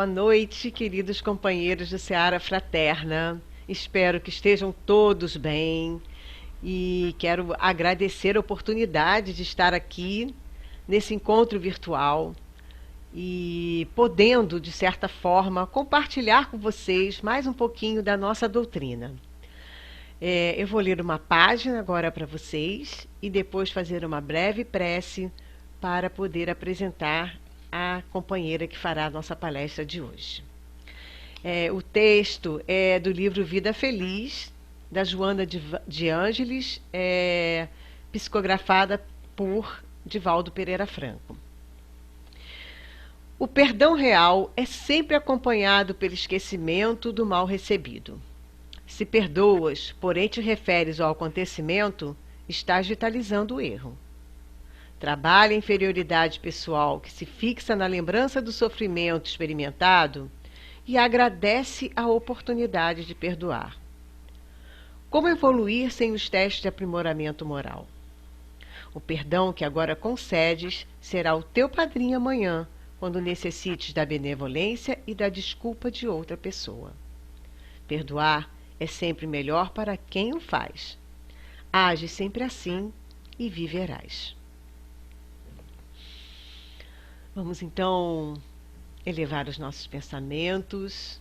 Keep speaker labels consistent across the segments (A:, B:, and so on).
A: boa noite, queridos companheiros do Seara Fraterna. Espero que estejam todos bem e quero agradecer a oportunidade de estar aqui nesse encontro virtual e podendo, de certa forma, compartilhar com vocês mais um pouquinho da nossa doutrina. Eu vou ler uma página agora para vocês e depois fazer uma breve prece para poder apresentar a companheira que fará a nossa palestra de hoje. O texto é do livro Vida Feliz, da Joana de Ângeles, psicografada por Divaldo Pereira Franco. O perdão real é sempre acompanhado pelo esquecimento do mal recebido. Se perdoas, porém te referes ao acontecimento, estás vitalizando o erro. Trabalha a inferioridade pessoal que se fixa na lembrança do sofrimento experimentado e agradece a oportunidade de perdoar. Como evoluir sem os testes de aprimoramento moral? O perdão que agora concedes será o teu padrinho amanhã, quando necessites da benevolência e da desculpa de outra pessoa. Perdoar é sempre melhor para quem o faz. Age sempre assim e viverás. Vamos então elevar os nossos pensamentos,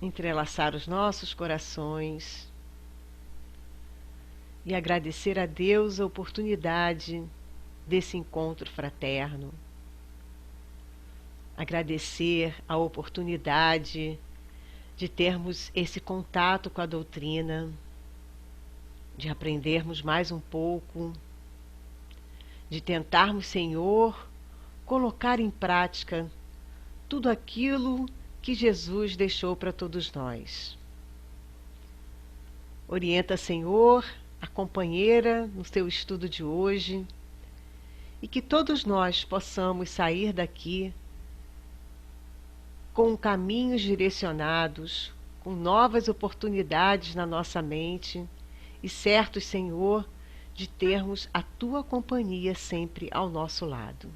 A: entrelaçar os nossos corações e agradecer a Deus a oportunidade desse encontro fraterno. Agradecer a oportunidade de termos esse contato com a doutrina, de aprendermos mais um pouco, de tentarmos, Senhor, colocar em prática tudo aquilo que Jesus deixou para todos nós. Orienta, Senhor, a companheira no seu estudo de hoje e que todos nós possamos sair daqui com caminhos direcionados, com novas oportunidades na nossa mente e certos, Senhor, de termos a Tua companhia sempre ao nosso lado.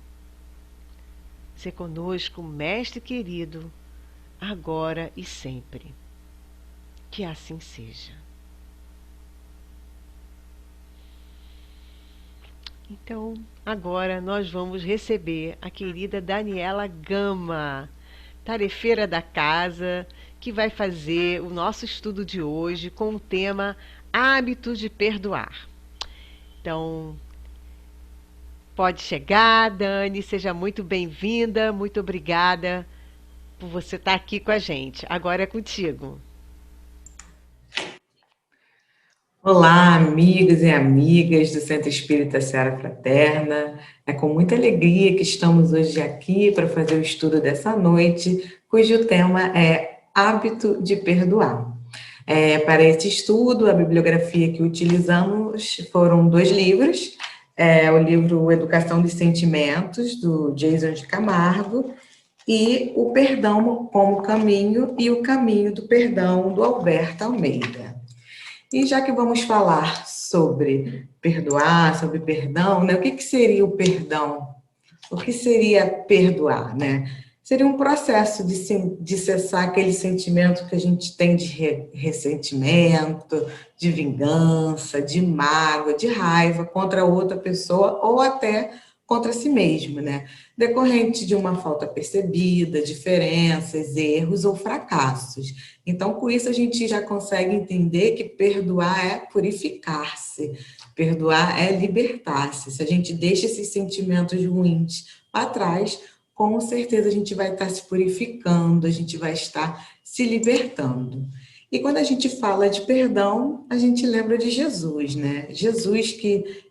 A: Sê conosco, Mestre querido, agora e sempre. Que assim seja. Então, agora nós vamos receber a querida Daniela Gama, tarefeira da casa, que vai fazer o nosso estudo de hoje com o tema Hábitos de Perdoar. Então, pode chegar, Dani, seja muito bem-vinda, muito obrigada por você estar aqui com a gente. Agora é contigo.
B: Olá, amigos e amigas do Centro Espírita Seara Fraterna. É com muita alegria que estamos hoje aqui para fazer o estudo dessa noite, cujo tema é Hábito de Perdoar. Para esse estudo, a bibliografia que utilizamos foram 2 livros. O livro Educação dos Sentimentos, do Jason de Camargo, e O Perdão como Caminho e o Caminho do Perdão, do Alberto Almeida. E já que vamos falar sobre perdoar, sobre perdão, né? O que seria o perdão? O que seria perdoar, né? Seria um processo de cessar aquele sentimento que a gente tem de ressentimento, de vingança, de mágoa, de raiva contra outra pessoa ou até contra si mesmo, né? Decorrente de uma falta percebida, diferenças, erros ou fracassos. Então, com isso, a gente já consegue entender que perdoar é purificar-se, perdoar é libertar-se. Se a gente deixa esses sentimentos ruins para trás, com certeza a gente vai estar se purificando, a gente vai estar se libertando. E quando a gente fala de perdão, a gente lembra de Jesus, né? Jesus que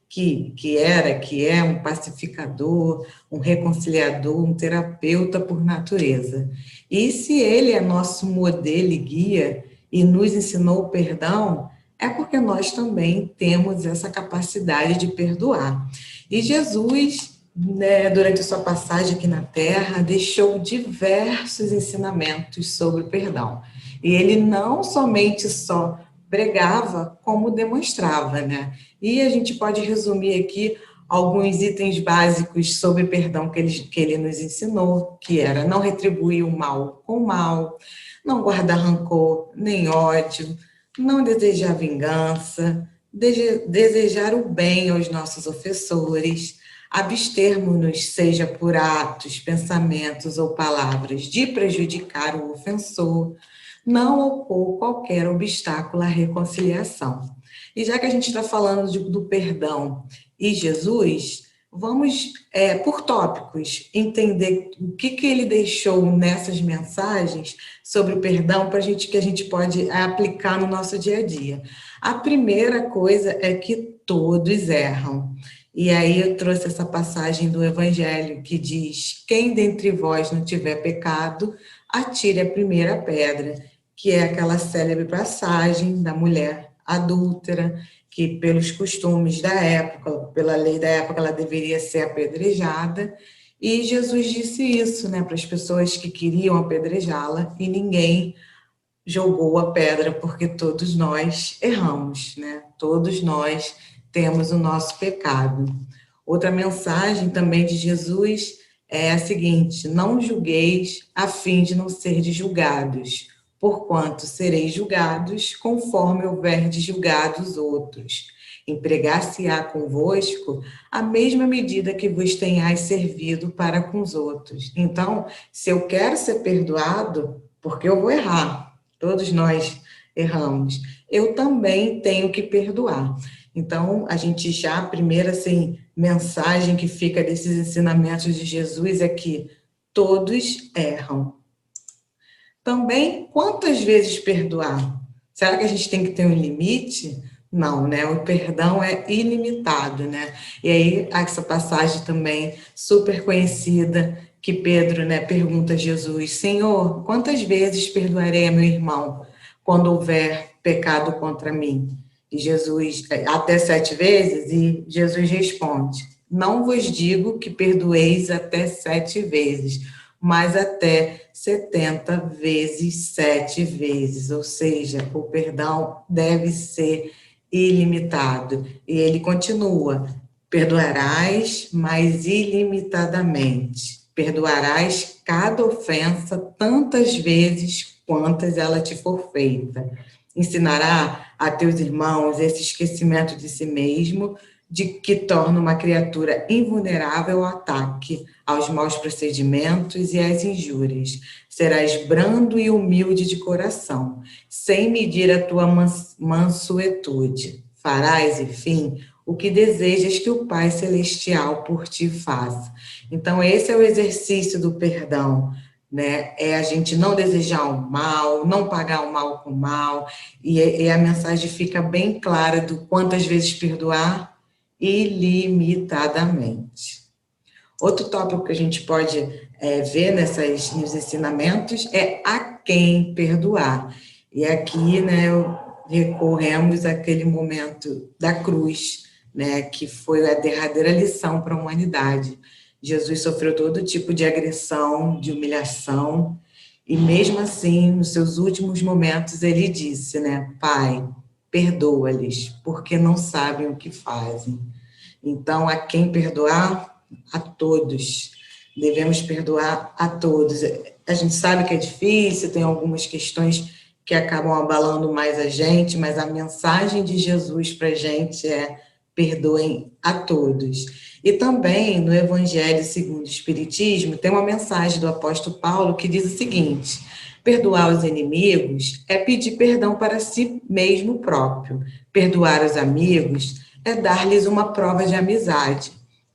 B: é um pacificador, um reconciliador, um terapeuta por natureza. E se ele é nosso modelo e guia e nos ensinou o perdão, é porque nós também temos essa capacidade de perdoar. E Jesus, né, durante a sua passagem aqui na Terra, deixou diversos ensinamentos sobre o perdão. E ele não somente só pregava, como demonstrava, né? E a gente pode resumir aqui alguns itens básicos sobre perdão que ele nos ensinou, que era não retribuir o mal com o mal, não guardar rancor nem ódio, não desejar vingança, desejar o bem aos nossos ofensores, abstermos-nos, seja por atos, pensamentos ou palavras, de prejudicar o ofensor, não opor qualquer obstáculo à reconciliação. E já que a gente está falando do perdão e Jesus, vamos, por tópicos, entender o que ele deixou nessas mensagens sobre o perdão para que a gente pode aplicar no nosso dia a dia. A primeira coisa é que todos erram. E aí eu trouxe essa passagem do Evangelho que diz: quem dentre vós não tiver pecado, atire a primeira pedra, que é aquela célebre passagem da mulher adúltera, que pelos costumes da época, pela lei da época, ela deveria ser apedrejada. E Jesus disse isso, né, para as pessoas que queriam apedrejá-la, e ninguém jogou a pedra, porque todos nós erramos, né? Todos nós temos o nosso pecado. Outra mensagem também de Jesus é a seguinte: não julgueis a fim de não serdes julgados, porquanto sereis julgados conforme houverdes julgado os outros. Empregar-se-á convosco a mesma medida que vos tenhais servido para com os outros. Então, se eu quero ser perdoado, porque eu vou errar, todos nós erramos, eu também tenho que perdoar. Então, a gente já, a primeira assim, mensagem que fica desses ensinamentos de Jesus é que todos erram. Também, quantas vezes perdoar? Será que a gente tem que ter um limite? Não, né? O perdão é ilimitado, né? E aí, essa passagem também super conhecida, que Pedro, né, pergunta a Jesus: Senhor, quantas vezes perdoarei a meu irmão quando houver pecado contra mim? E Jesus, até 7 vezes? E Jesus responde: não vos digo que perdoeis até 7 vezes, mas até 70 vezes 7 vezes, ou seja, o perdão deve ser ilimitado. E ele continua: perdoarás, mas ilimitadamente. Perdoarás cada ofensa tantas vezes quantas ela te for feita. Ensinará a teus irmãos esse esquecimento de si mesmo, de que torna uma criatura invulnerável ao ataque, aos maus procedimentos e às injúrias. Serás brando e humilde de coração, sem medir a tua mansuetude. Farás, enfim, o que desejas que o Pai Celestial por ti faça. Então, esse é o exercício do perdão, né? É a gente não desejar o mal, não pagar o mal com o mal, e a mensagem fica bem clara do quantas vezes perdoar, ilimitadamente. Outro tópico que a gente pode ver nos ensinamentos é a quem perdoar. E aqui, né, recorremos àquele momento da cruz, né, que foi a derradeira lição para a humanidade. Jesus sofreu todo tipo de agressão, de humilhação, e mesmo assim, nos seus últimos momentos, ele disse, né, Pai, perdoa-lhes, porque não sabem o que fazem. Então, a quem perdoar? A todos. Devemos perdoar a todos. A gente sabe que é difícil, tem algumas questões que acabam abalando mais a gente, mas a mensagem de Jesus para a gente é: perdoem a todos. E também, no Evangelho segundo o Espiritismo, tem uma mensagem do apóstolo Paulo que diz o seguinte: perdoar os inimigos é pedir perdão para si mesmo próprio. Perdoar os amigos é dar-lhes uma prova de amizade.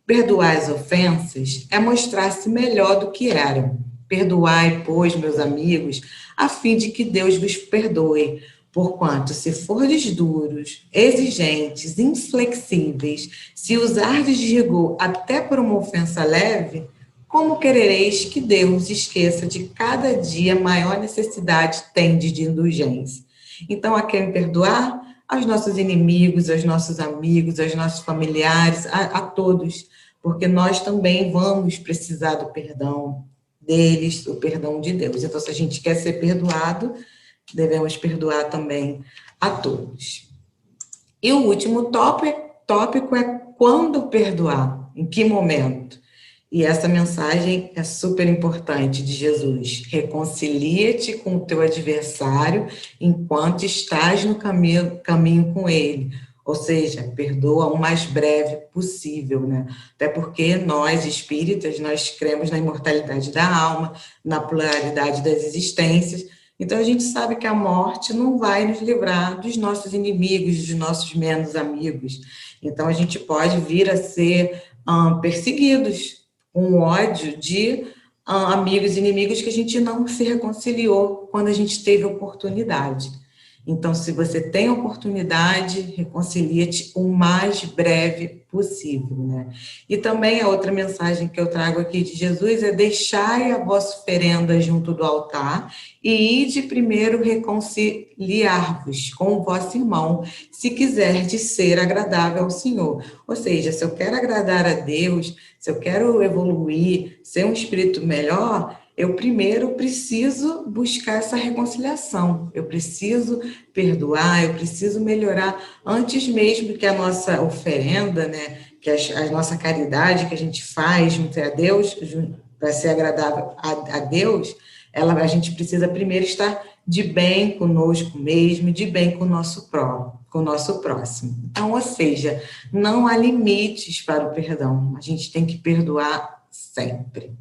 B: Perdoar as ofensas é mostrar-se melhor do que eram. Perdoai, pois, meus amigos, a fim de que Deus vos perdoe. Porquanto, se fordes duros, exigentes, inflexíveis, se usardes de rigor até por uma ofensa leve, como querereis que Deus esqueça de cada dia maior necessidade tendes de indulgência? Então, a quem perdoar? Aos nossos inimigos, aos nossos amigos, aos nossos familiares, a todos, porque nós também vamos precisar do perdão deles, do perdão de Deus. Então, se a gente quer ser perdoado, devemos perdoar também a todos. E o último tópico é quando perdoar, em que momento. E essa mensagem é super importante de Jesus. Reconcilia-te com o teu adversário enquanto estás no caminho com ele. Ou seja, perdoa o mais breve possível, né? Até porque nós, espíritas, nós cremos na imortalidade da alma, na pluralidade das existências. Então, a gente sabe que a morte não vai nos livrar dos nossos inimigos, dos nossos menos amigos. Então, a gente pode vir a ser perseguidos, um ódio de amigos e inimigos que a gente não se reconciliou quando a gente teve oportunidade. Então, se você tem oportunidade, reconcilia-te o mais breve possível, né? E também a outra mensagem que eu trago aqui de Jesus é: deixai a vossa oferenda junto do altar e ide primeiro reconciliar-vos com o vosso irmão, se quiserdes ser agradável ao Senhor. Ou seja, se eu quero agradar a Deus, se eu quero evoluir, ser um espírito melhor, eu primeiro preciso buscar essa reconciliação, eu preciso perdoar, eu preciso melhorar antes mesmo que a nossa oferenda, né, que a nossa caridade que a gente faz junto a Deus, para ser agradável a Deus, a gente precisa primeiro estar de bem conosco mesmo, de bem com o nosso próximo. Então, ou seja, não há limites para o perdão, a gente tem que perdoar sempre.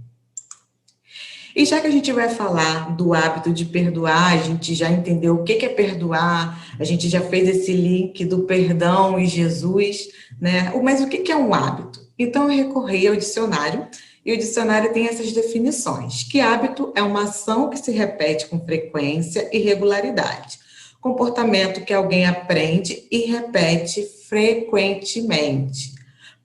B: E já que a gente vai falar do hábito de perdoar, a gente já entendeu o que é perdoar, a gente já fez esse link do perdão e Jesus, né? Mas o que é um hábito? Então, eu recorri ao dicionário, e o dicionário tem essas definições, que hábito é uma ação que se repete com frequência e regularidade, comportamento que alguém aprende e repete frequentemente,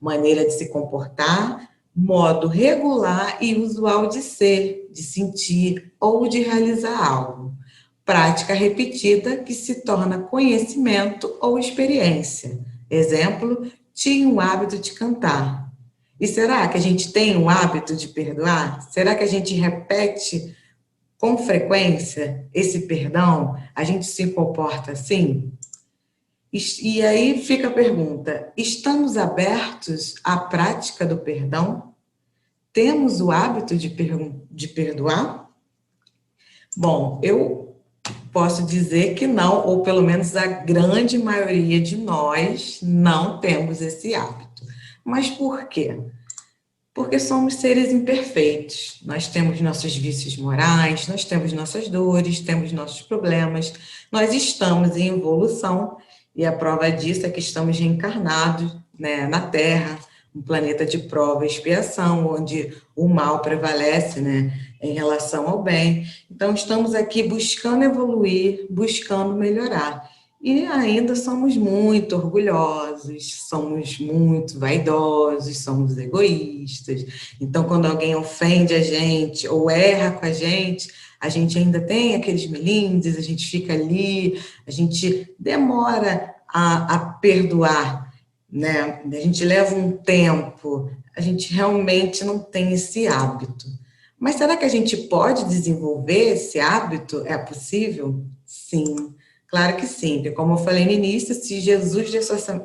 B: maneira de se comportar, modo regular e usual de ser, de sentir ou de realizar algo. Prática repetida que se torna conhecimento ou experiência. Exemplo, tinha o hábito de cantar. E será que a gente tem o hábito de perdoar? Será que a gente repete com frequência esse perdão? A gente se comporta assim? E aí fica a pergunta: estamos abertos à prática do perdão? Temos o hábito de perdoar? Bom, eu posso dizer que não, ou pelo menos a grande maioria de nós não temos esse hábito. Mas por quê? Porque somos seres imperfeitos. Nós temos nossos vícios morais, nós temos nossas dores, temos nossos problemas. Nós estamos em evolução e a prova disso é que estamos reencarnados, né, na Terra, um planeta de prova e expiação, onde o mal prevalece, né, em relação ao bem. Então, estamos aqui buscando evoluir, buscando melhorar. E ainda somos muito orgulhosos, somos muito vaidosos, somos egoístas. Então, quando alguém ofende a gente ou erra com a gente ainda tem aqueles melindres, a gente fica ali, a gente demora a perdoar, né? A gente leva um tempo, a gente realmente não tem esse hábito. Mas será que a gente pode desenvolver esse hábito? É possível? Sim. Claro que sim, porque como eu falei no início, se Jesus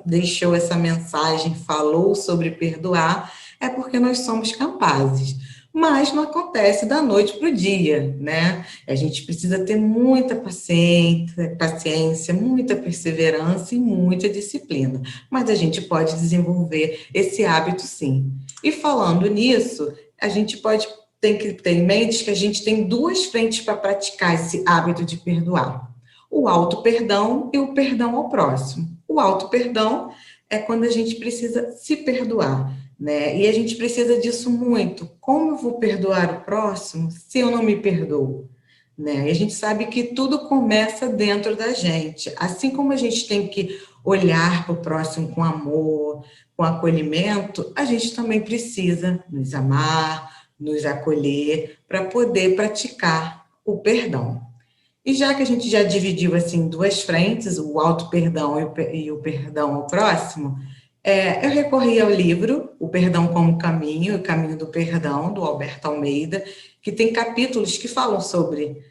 B: deixou essa mensagem, falou sobre perdoar, é porque nós somos capazes. Mas não acontece da noite para o dia, né? A gente precisa ter muita paciência, muita perseverança e muita disciplina. Mas a gente pode desenvolver esse hábito sim. E falando nisso, a gente tem que ter em mente que a gente tem duas frentes para praticar esse hábito de perdoar: o auto-perdão e o perdão ao próximo. O auto-perdão é quando a gente precisa se perdoar, né? E a gente precisa disso muito. Como eu vou perdoar o próximo se eu não me perdoo? Né? E a gente sabe que tudo começa dentro da gente. Assim como a gente tem que olhar para o próximo com amor, com acolhimento, a gente também precisa nos amar, nos acolher, para poder praticar o perdão. E já que a gente já dividiu assim duas frentes, o auto-perdão e o perdão ao próximo, eu recorri ao livro O Perdão como Caminho, O Caminho do Perdão, do Alberto Almeida, que tem capítulos que falam sobre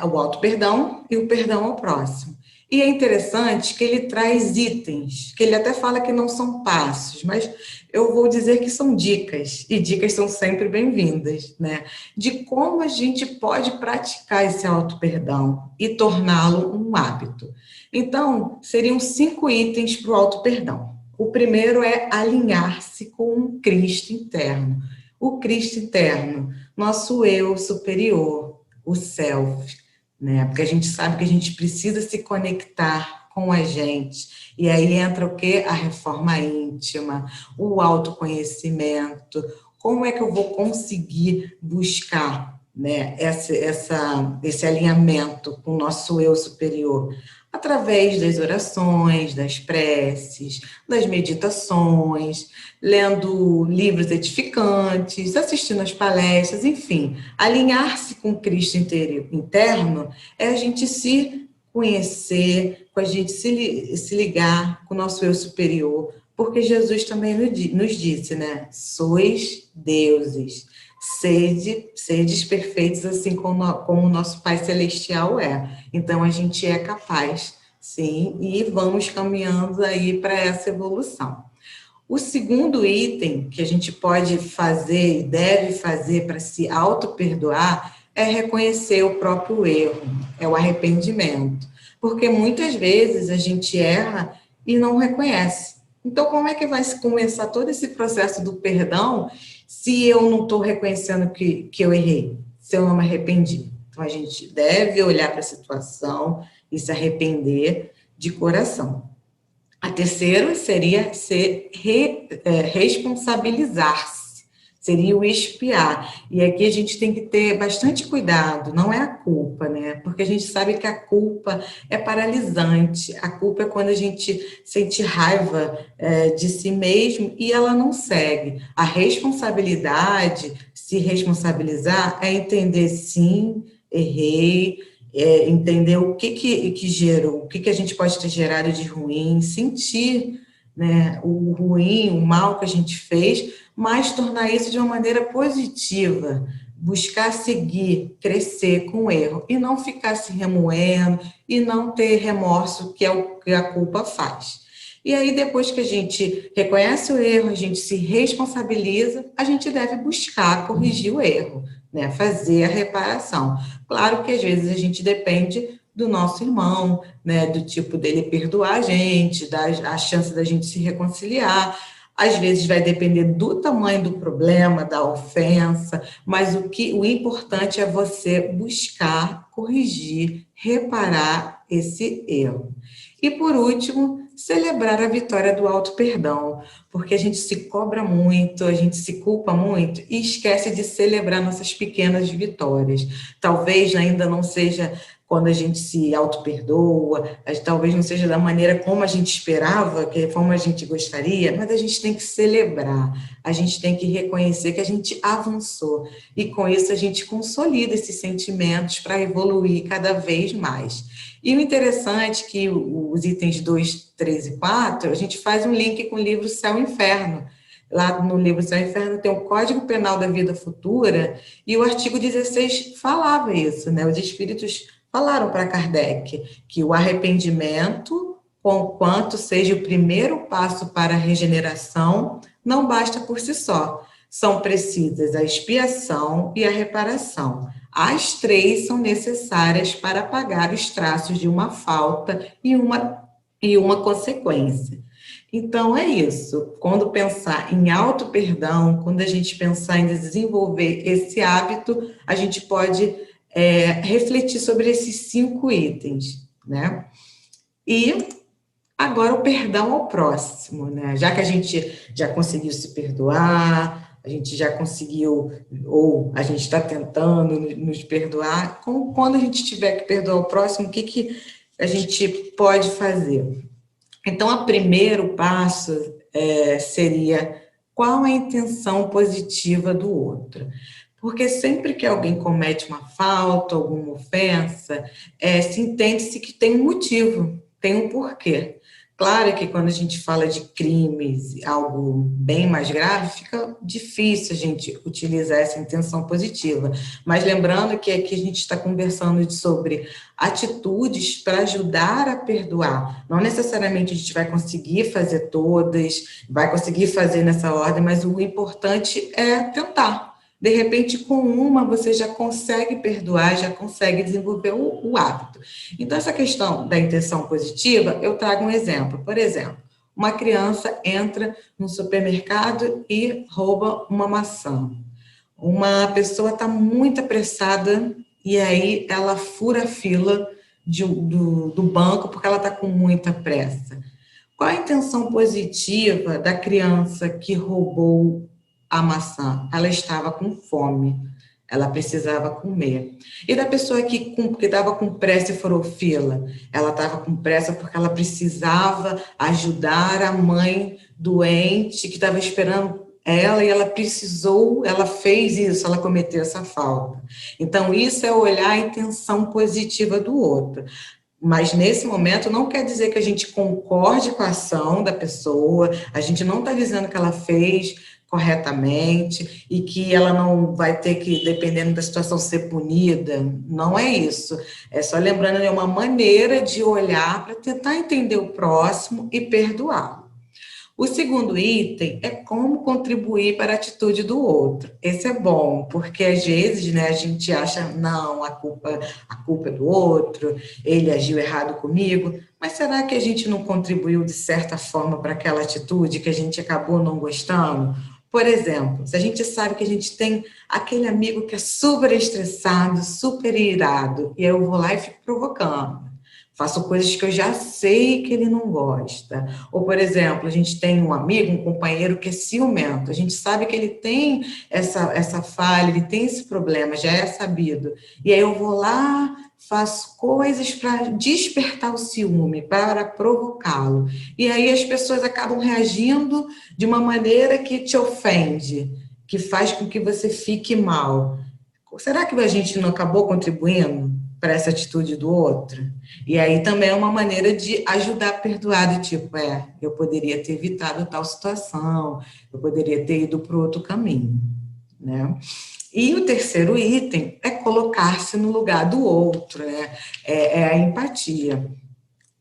B: o auto-perdão e o perdão ao próximo. E é interessante que ele traz itens, que ele até fala que não são passos, mas eu vou dizer que são dicas, e dicas são sempre bem-vindas, né? De como a gente pode praticar esse auto-perdão e torná-lo um hábito. Então, seriam 5 itens para o auto-perdão. O primeiro é alinhar-se com um Cristo interno. O Cristo interno, nosso eu superior, o self, né? Porque a gente sabe que a gente precisa se conectar com a gente. E aí entra o quê? A reforma íntima, o autoconhecimento. Como é que eu vou conseguir buscar, né, esse alinhamento com o nosso eu superior? Através das orações, das preces, das meditações, lendo livros edificantes, assistindo às palestras, enfim. Alinhar-se com o Cristo interno é a gente se conhecer, com a gente se ligar com o nosso eu superior, porque Jesus também nos disse, né? Sois deuses, sedes perfeitos assim como o nosso Pai Celestial é. Então, a gente é capaz, sim, e vamos caminhando aí para essa evolução. O segundo item que a gente pode fazer e deve fazer para se auto-perdoar é reconhecer o próprio erro, é o arrependimento. Porque muitas vezes a gente erra e não reconhece. Então, como é que vai começar todo esse processo do perdão se eu não estou reconhecendo que eu errei, se eu não me arrependi? Então, a gente deve olhar para a situação e se arrepender de coração. A terceira seria responsabilizar-se, seria o expiar. E aqui a gente tem que ter bastante cuidado, não é a culpa, né? Porque a gente sabe que a culpa é paralisante, a culpa é quando a gente sente raiva de si mesmo e ela não segue. A responsabilidade, se responsabilizar, é entender, sim, errei, entender o que gerou, o que a gente pode ter gerado de ruim, sentir, né, o ruim, o mal que a gente fez, mas tornar isso de uma maneira positiva, buscar seguir, crescer com o erro, e não ficar se remoendo, e não ter remorso, que é o que a culpa faz. E aí, depois que a gente reconhece o erro, a gente se responsabiliza, a gente deve buscar corrigir o erro, né, fazer a reparação. Claro que às vezes a gente depende do nosso irmão, né, do tipo dele perdoar a gente, a chance da gente se reconciliar. Às vezes vai depender do tamanho do problema, da ofensa, mas o importante é você buscar corrigir, reparar esse erro. E por último, celebrar a vitória do auto-perdão, porque a gente se cobra muito, a gente se culpa muito e esquece de celebrar nossas pequenas vitórias. Talvez ainda não seja quando a gente se auto-perdoa, talvez não seja da maneira como a gente esperava, como a gente gostaria, mas a gente tem que celebrar, a gente tem que reconhecer que a gente avançou, e com isso a gente consolida esses sentimentos para evoluir cada vez mais. E o interessante é que os itens 2, 3 e 4, a gente faz um link com o livro Céu e Inferno. Lá no livro Céu e Inferno tem o Código Penal da Vida Futura, e o artigo 16 falava isso, né? Os espíritos falaram para Kardec que o arrependimento, conquanto seja o primeiro passo para a regeneração, não basta por si só. São precisas a expiação e a reparação. As três são necessárias para apagar os traços de uma falta e uma consequência. Então, é isso. Quando pensar em auto-perdão, quando a gente pensar em desenvolver esse hábito, a gente pode refletir sobre esses 5 itens, né? E agora o perdão ao próximo, né? Já que a gente já conseguiu se perdoar, a gente já conseguiu, ou a gente está tentando nos perdoar, quando a gente tiver que perdoar o próximo, o que a gente pode fazer? Então, o primeiro passo seria qual a intenção positiva do outro. Porque sempre que alguém comete uma falta, alguma ofensa, se entende-se que tem um motivo, tem um porquê. Claro que quando a gente fala de crimes, algo bem mais grave, fica difícil a gente utilizar essa intenção positiva. Mas lembrando que aqui a gente está conversando sobre atitudes para ajudar a perdoar. Não necessariamente a gente vai conseguir fazer todas, vai conseguir fazer nessa ordem, mas o importante é tentar. De repente, com uma, você já consegue perdoar, já consegue desenvolver o hábito. Então, essa questão da intenção positiva, eu trago um exemplo. Por exemplo, uma criança entra no supermercado e rouba uma maçã. Uma pessoa está muito apressada e aí ela fura a fila do banco porque ela está com muita pressa. Qual a intenção positiva da criança que roubou a maçã? Ela estava com fome, ela precisava comer. E da pessoa que estava com pressa e furou fila? Ela estava com pressa porque ela precisava ajudar a mãe doente que estava esperando ela e ela precisou, ela fez isso, ela cometeu essa falta. Então, isso é olhar a intenção positiva do outro. Mas nesse momento não quer dizer que a gente concorde com a ação da pessoa, a gente não está dizendo que ela fez corretamente e que ela não vai ter que, dependendo da situação, ser punida. Não é isso. É só lembrando, é uma maneira de olhar para tentar entender o próximo e perdoá-lo. O segundo item é como contribuir para a atitude do outro. Esse é bom, porque às vezes, né, a gente acha, não, a culpa é do outro, ele agiu errado comigo, mas será que a gente não contribuiu de certa forma para aquela atitude que a gente acabou não gostando? Por exemplo, se a gente sabe que a gente tem aquele amigo que é super estressado, super irado, e eu vou lá e fico provocando. Faço coisas que eu já sei que ele não gosta. Ou, por exemplo, a gente tem um amigo, um companheiro que é ciumento. A gente sabe que ele tem essa falha, ele tem esse problema, já é sabido. E aí eu vou lá, faço coisas para despertar o ciúme, para provocá-lo. E aí as pessoas acabam reagindo de uma maneira que te ofende, que faz com que você fique mal. Será que a gente não acabou contribuindo para essa atitude do outro? E aí também é uma maneira de ajudar a perdoar, do tipo, eu poderia ter evitado tal situação, eu poderia ter ido para o outro caminho, né? E o terceiro item é colocar-se no lugar do outro, né? É a empatia.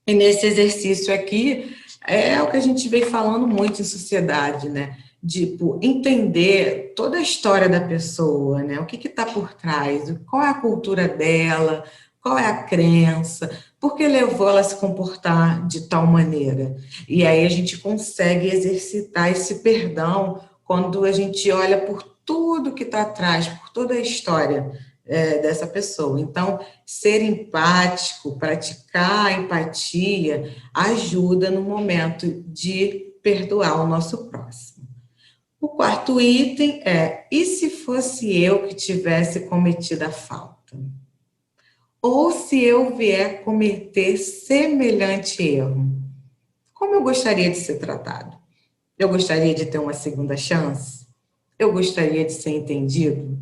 B: E nesse exercício aqui, é o que a gente vem falando muito em sociedade, né? Tipo, entender toda a história da pessoa, né? O que está por trás, qual é a cultura dela, qual é a crença, por que levou ela a se comportar de tal maneira. E aí a gente consegue exercitar esse perdão quando a gente olha por tudo que está atrás, por toda a história dessa pessoa. Então, ser empático, praticar a empatia, ajuda no momento de perdoar o nosso próximo. O quarto item é: e se fosse eu que tivesse cometido a falta? Ou se eu vier cometer semelhante erro? Como eu gostaria de ser tratado? Eu gostaria de ter uma segunda chance? Eu gostaria de ser entendido?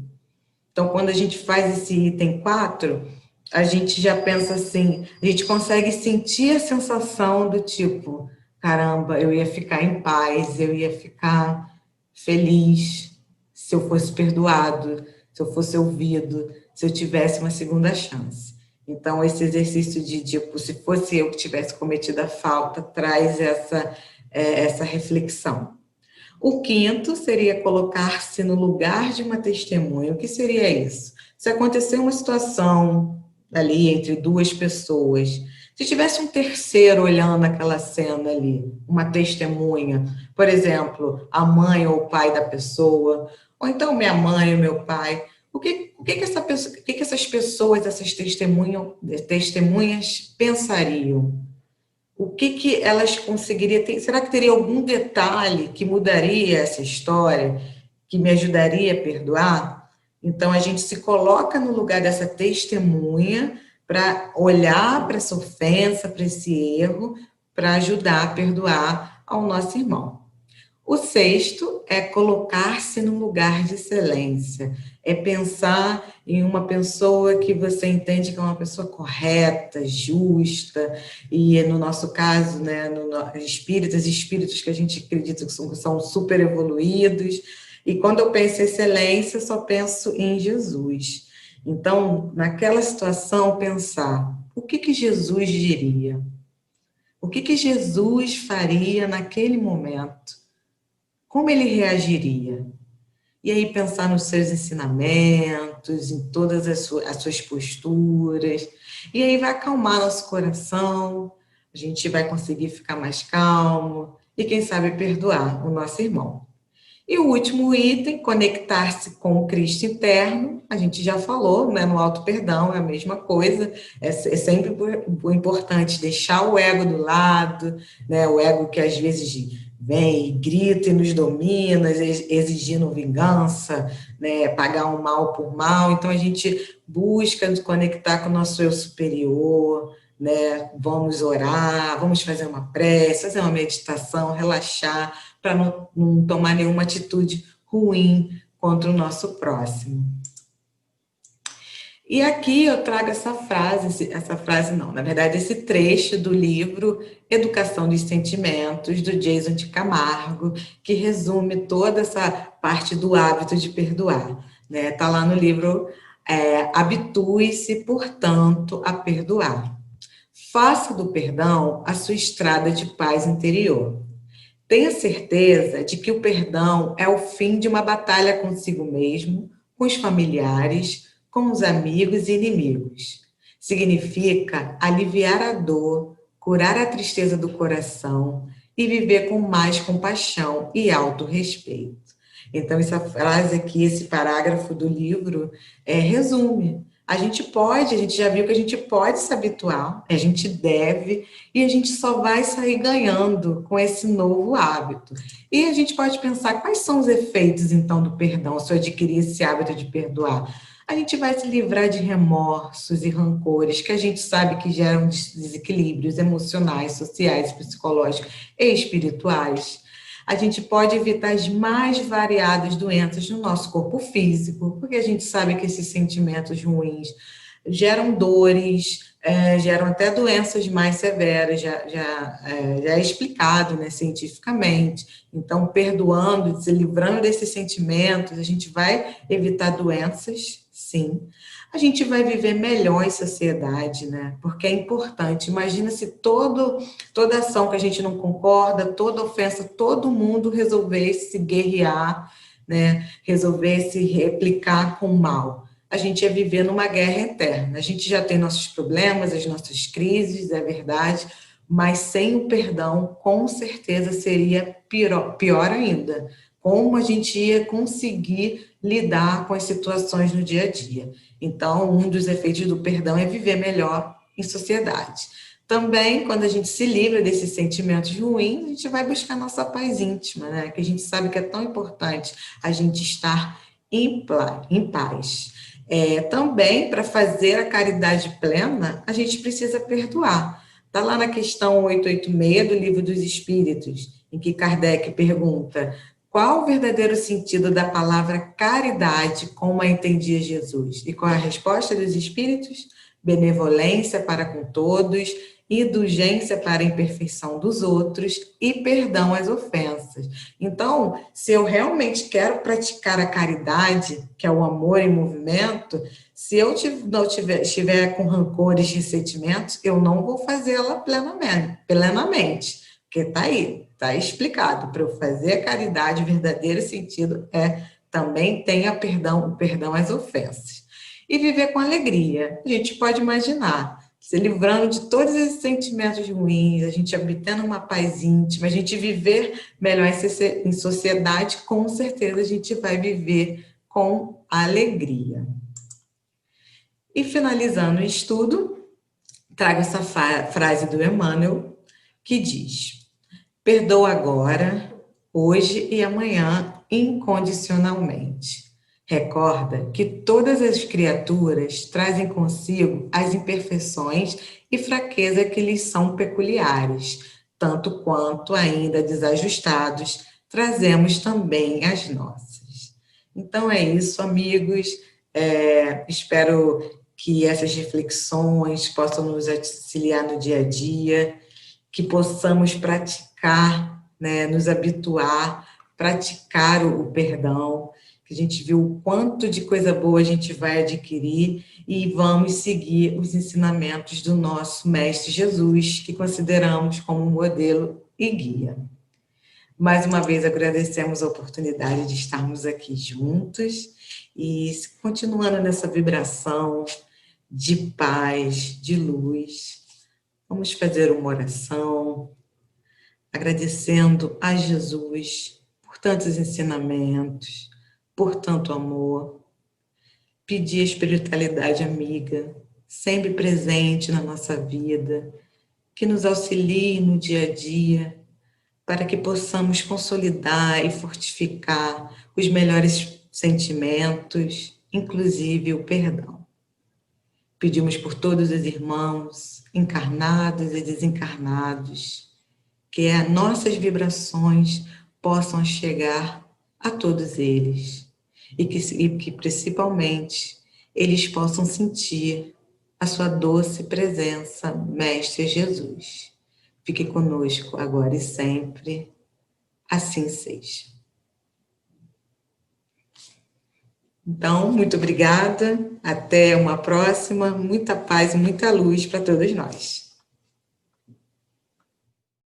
B: Então, quando a gente faz esse item 4, a gente já pensa assim, a gente consegue sentir a sensação do tipo, caramba, eu ia ficar em paz, eu ia ficar feliz se eu fosse perdoado, se eu fosse ouvido, se eu tivesse uma segunda chance. Então, esse exercício de, tipo, se fosse eu que tivesse cometido a falta, traz essa reflexão. O quinto seria colocar-se no lugar de uma testemunha. O que seria isso? Se acontecer uma situação ali entre duas pessoas, se tivesse um terceiro olhando aquela cena ali, uma testemunha, por exemplo, a mãe ou o pai da pessoa, ou então minha mãe ou meu pai, o que essas pessoas, essas testemunhas pensariam? O que elas conseguiriam ter? Será que teria algum detalhe que mudaria essa história, que me ajudaria a perdoar? Então, a gente se coloca no lugar dessa testemunha para olhar para essa ofensa, para esse erro, para ajudar a perdoar ao nosso irmão. O sexto é colocar-se num lugar de excelência, é pensar em uma pessoa que você entende que é uma pessoa correta, justa, e no nosso caso, né, espíritos que a gente acredita que são super evoluídos, e quando eu penso em excelência, eu só penso em Jesus. Então, naquela situação, pensar, o que Jesus diria? O que Jesus faria naquele momento? Como ele reagiria? E aí pensar nos seus ensinamentos, em todas as suas posturas, e aí vai acalmar nosso coração, a gente vai conseguir ficar mais calmo, e quem sabe perdoar o nosso irmão. E o último item, conectar-se com o Cristo interno, a gente já falou, né, no auto-perdão, é a mesma coisa, é sempre importante deixar o ego do lado, né, o ego que às vezes vem e grita e nos domina, exigindo vingança, né, pagar um mal por mal, então a gente busca nos conectar com o nosso eu superior, né, vamos orar, vamos fazer uma prece, fazer uma meditação, relaxar, para não tomar nenhuma atitude ruim contra o nosso próximo. E aqui eu trago essa frase não, na verdade, esse trecho do livro Educação dos Sentimentos, do Jason de Camargo, que resume toda essa parte do hábito de perdoar. Né? Tá lá no livro Habitue-se, portanto, a perdoar. Faça do perdão a sua estrada de paz interior. Tenha certeza de que o perdão é o fim de uma batalha consigo mesmo, com os familiares, com os amigos e inimigos. Significa aliviar a dor, curar a tristeza do coração e viver com mais compaixão e autorrespeito. Então, essa frase aqui, esse parágrafo do livro, resume. A gente já viu que a gente pode se habituar, a gente deve, e a gente só vai sair ganhando com esse novo hábito. E a gente pode pensar quais são os efeitos, então, do perdão, se eu adquirir esse hábito de perdoar. A gente vai se livrar de remorsos e rancores, que a gente sabe que geram desequilíbrios emocionais, sociais, psicológicos e espirituais. A gente pode evitar as mais variadas doenças no nosso corpo físico, porque a gente sabe que esses sentimentos ruins geram dores, geram até doenças mais severas, já é explicado, né, cientificamente. Então, perdoando, se livrando desses sentimentos, a gente vai evitar doenças, sim. A gente vai viver melhor em sociedade, né? Porque é importante. Imagina se toda ação que a gente não concorda, toda ofensa, todo mundo resolvesse guerrear, né? Resolvesse replicar com mal. A gente ia viver numa guerra eterna. A gente já tem nossos problemas, as nossas crises, é verdade, mas sem o perdão, com certeza seria pior ainda. Como a gente ia conseguir lidar com as situações no dia a dia. Então, um dos efeitos do perdão é viver melhor em sociedade. Também, quando a gente se livra desses sentimentos ruins, a gente vai buscar nossa paz íntima, né? Que a gente sabe que é tão importante a gente estar em paz. Também, para fazer a caridade plena, a gente precisa perdoar. Está lá na questão 886 do Livro dos Espíritos, em que Kardec pergunta: qual o verdadeiro sentido da palavra caridade, como a entendia Jesus? E qual é a resposta dos Espíritos? Benevolência para com todos, indulgência para a imperfeição dos outros e perdão às ofensas. Então, se eu realmente quero praticar a caridade, que é o amor em movimento, se eu não estiver com rancores e ressentimentos, eu não vou fazê-la plenamente, porque está aí, está explicado. Para eu fazer a caridade, o verdadeiro sentido também tenha o perdão às ofensas. E viver com alegria. A gente pode imaginar, se livrando de todos esses sentimentos ruins, a gente habitando uma paz íntima, a gente viver melhor em sociedade, com certeza a gente vai viver com alegria. E finalizando o estudo, trago essa frase do Emmanuel, que diz: perdoa agora, hoje e amanhã, incondicionalmente. Recorda que todas as criaturas trazem consigo as imperfeições e fraquezas que lhes são peculiares, tanto quanto ainda desajustados, trazemos também as nossas. Então é isso, amigos. Espero que essas reflexões possam nos auxiliar no dia a dia, que possamos praticar, né, nos habituar, praticar o perdão, que a gente viu o quanto de coisa boa a gente vai adquirir e vamos seguir os ensinamentos do nosso Mestre Jesus, que consideramos como modelo e guia. Mais uma vez agradecemos a oportunidade de estarmos aqui juntos e continuando nessa vibração de paz, de luz. Vamos fazer uma oração, agradecendo a Jesus por tantos ensinamentos, por tanto amor. Pedir a espiritualidade amiga, sempre presente na nossa vida, que nos auxilie no dia a dia, para que possamos consolidar e fortificar os melhores sentimentos, inclusive o perdão. Pedimos por todos os irmãos, encarnados e desencarnados, que as nossas vibrações possam chegar a todos eles e que principalmente eles possam sentir a sua doce presença, Mestre Jesus. Fique conosco agora e sempre, assim seja. Então, muito obrigada, até uma próxima, muita paz e muita luz para todos nós.